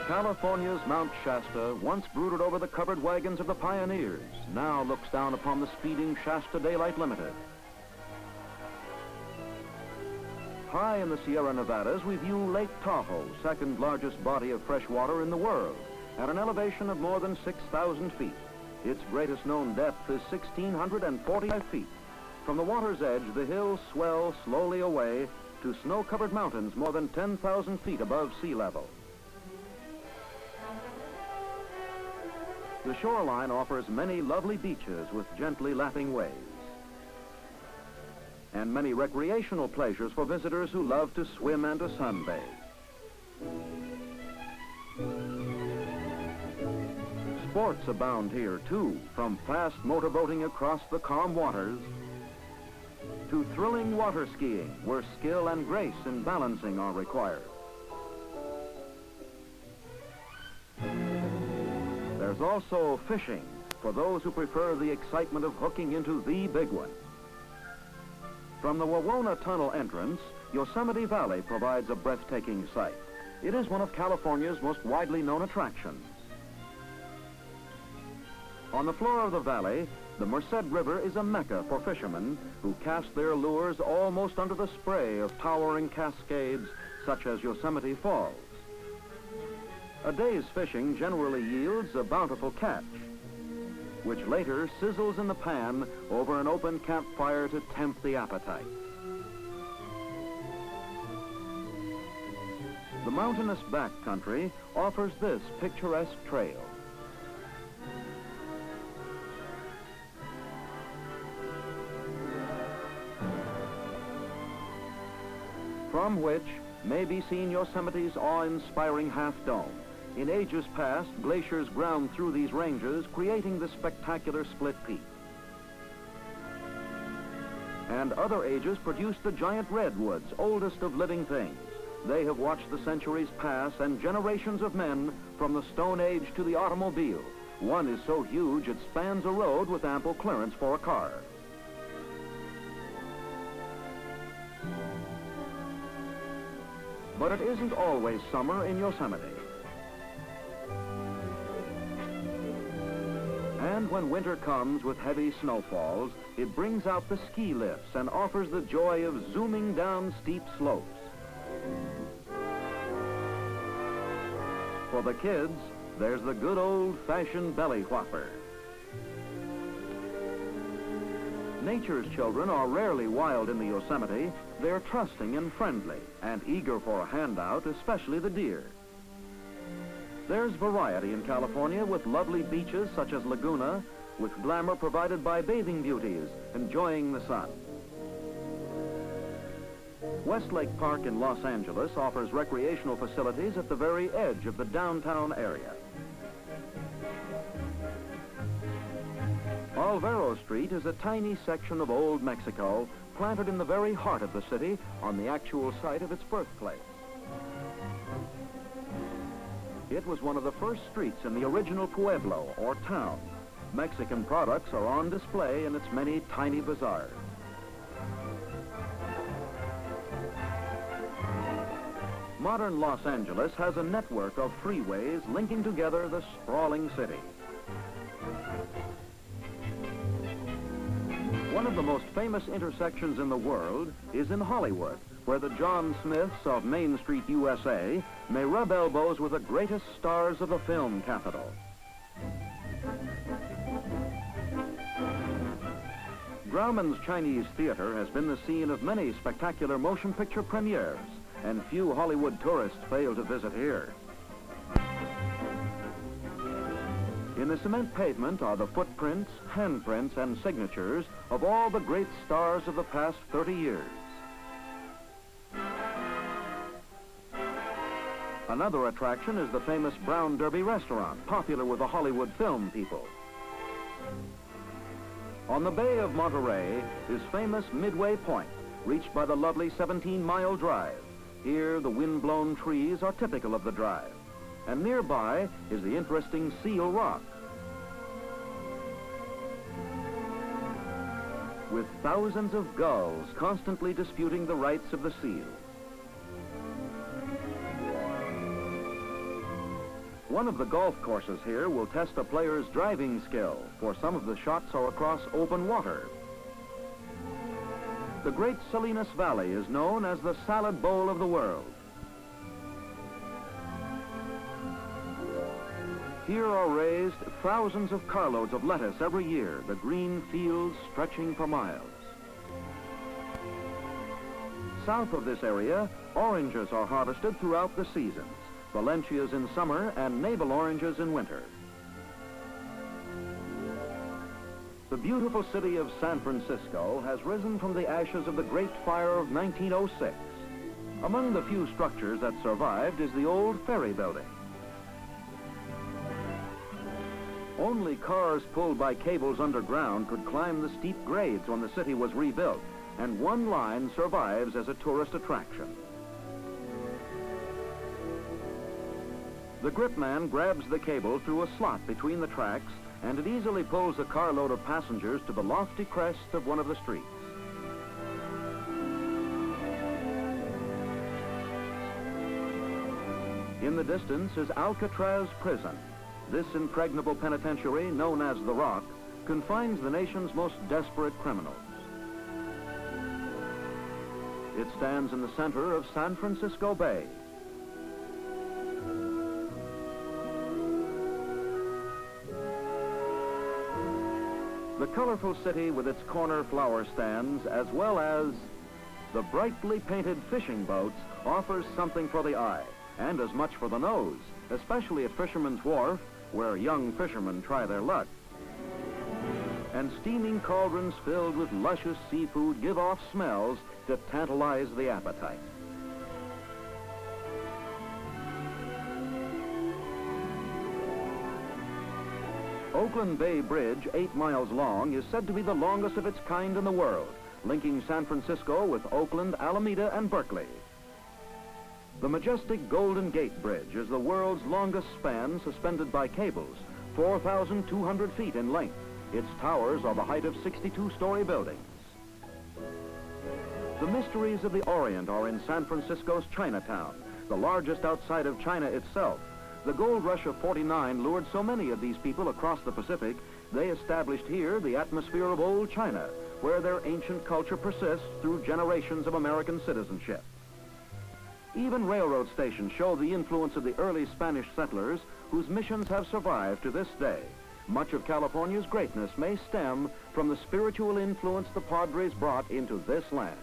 California's Mount Shasta, once brooded over the covered wagons of the pioneers, now looks down upon the speeding Shasta Daylight Limited. High in the Sierra Nevadas, we view Lake Tahoe, second largest body of fresh water in the world, at an elevation of more than 6,000 feet. Its greatest known depth is 1,645 feet. From the water's edge, the hills swell slowly away to snow-covered mountains more than 10,000 feet above sea level. The shoreline offers many lovely beaches with gently lapping waves, and many recreational pleasures for visitors who love to swim and to sunbathe. Sports abound here, too, from fast motorboating across the calm waters to thrilling water skiing, where skill and grace in balancing are required. There's also fishing, for those who prefer the excitement of hooking into the big one. From the Wawona Tunnel entrance, Yosemite Valley provides a breathtaking sight. It is one of California's most widely known attractions. On the floor of the valley, the Merced River is a mecca for fishermen who cast their lures almost under the spray of towering cascades such as Yosemite Falls. A day's fishing generally yields a bountiful catch, which later sizzles in the pan over an open campfire to tempt the appetite. The mountainous backcountry offers this picturesque trail. From which may be seen Yosemite's awe-inspiring half-dome. In ages past, glaciers ground through these ranges, creating the spectacular split peak. And other ages produced the giant redwoods, oldest of living things. They have watched the centuries pass and generations of men from the Stone Age to the automobile. One is so huge it spans a road with ample clearance for a car. But it isn't always summer in Yosemite. And when winter comes with heavy snowfalls, it brings out the ski lifts and offers the joy of zooming down steep slopes. For the kids, there's the good old-fashioned belly whopper. Nature's children are rarely wild in the Yosemite. They're trusting and friendly and eager for a handout, especially the deer. There's variety in California with lovely beaches such as Laguna, with glamour provided by bathing beauties enjoying the sun. Westlake Park in Los Angeles offers recreational facilities at the very edge of the downtown area. Alvaro Street is a tiny section of old Mexico planted in the very heart of the city on the actual site of its birthplace. It was one of the first streets in the original pueblo, or town. Mexican products are on display in its many tiny bazaars. Modern Los Angeles has a network of freeways linking together the sprawling city. One of the most famous intersections in the world is in Hollywood, where the John Smiths of Main Street, USA, may rub elbows with the greatest stars of the film capital. Grauman's Chinese Theater has been the scene of many spectacular motion picture premieres, and few Hollywood tourists fail to visit here. In the cement pavement are the footprints, handprints, and signatures of all the great stars of the past 30 years. Another attraction is the famous Brown Derby restaurant, popular with the Hollywood film people. On the Bay of Monterey is famous Midway Point, reached by the lovely 17-mile drive. Here, the wind-blown trees are typical of the drive. And nearby is the interesting Seal Rock, with thousands of gulls constantly disputing the rights of the seal. One of the golf courses here will test a player's driving skill, for some of the shots are across open water. The Great Salinas Valley is known as the salad bowl of the world. Here are raised thousands of carloads of lettuce every year, the green fields stretching for miles. South of this area, oranges are harvested throughout the seasons, Valencias in summer and navel oranges in winter. The beautiful city of San Francisco has risen from the ashes of the Great Fire of 1906. Among the few structures that survived is the Old Ferry Building. Only cars pulled by cables underground could climb the steep grades when the city was rebuilt, and one line survives as a tourist attraction. The gripman grabs the cable through a slot between the tracks, and it easily pulls a carload of passengers to the lofty crest of one of the streets. In the distance is Alcatraz Prison. This impregnable penitentiary, known as the Rock, confines the nation's most desperate criminals. It stands in the center of San Francisco Bay. The colorful city with its corner flower stands, as well as the brightly painted fishing boats, offers something for the eye, and as much for the nose, especially at Fisherman's Wharf, where young fishermen try their luck. And steaming cauldrons filled with luscious seafood give off smells to tantalize the appetite. Oakland Bay Bridge, 8 miles long, is said to be the longest of its kind in the world, linking San Francisco with Oakland, Alameda, and Berkeley. The majestic Golden Gate Bridge is the world's longest span suspended by cables, 4,200 feet in length. Its towers are the height of 62-story buildings. The mysteries of the Orient are in San Francisco's Chinatown, the largest outside of China itself. The gold rush of '49 lured so many of these people across the Pacific, they established here the atmosphere of old China, where their ancient culture persists through generations of American citizenship. Even railroad stations show the influence of the early Spanish settlers, whose missions have survived to this day. Much of California's greatness may stem from the spiritual influence the Padres brought into this land.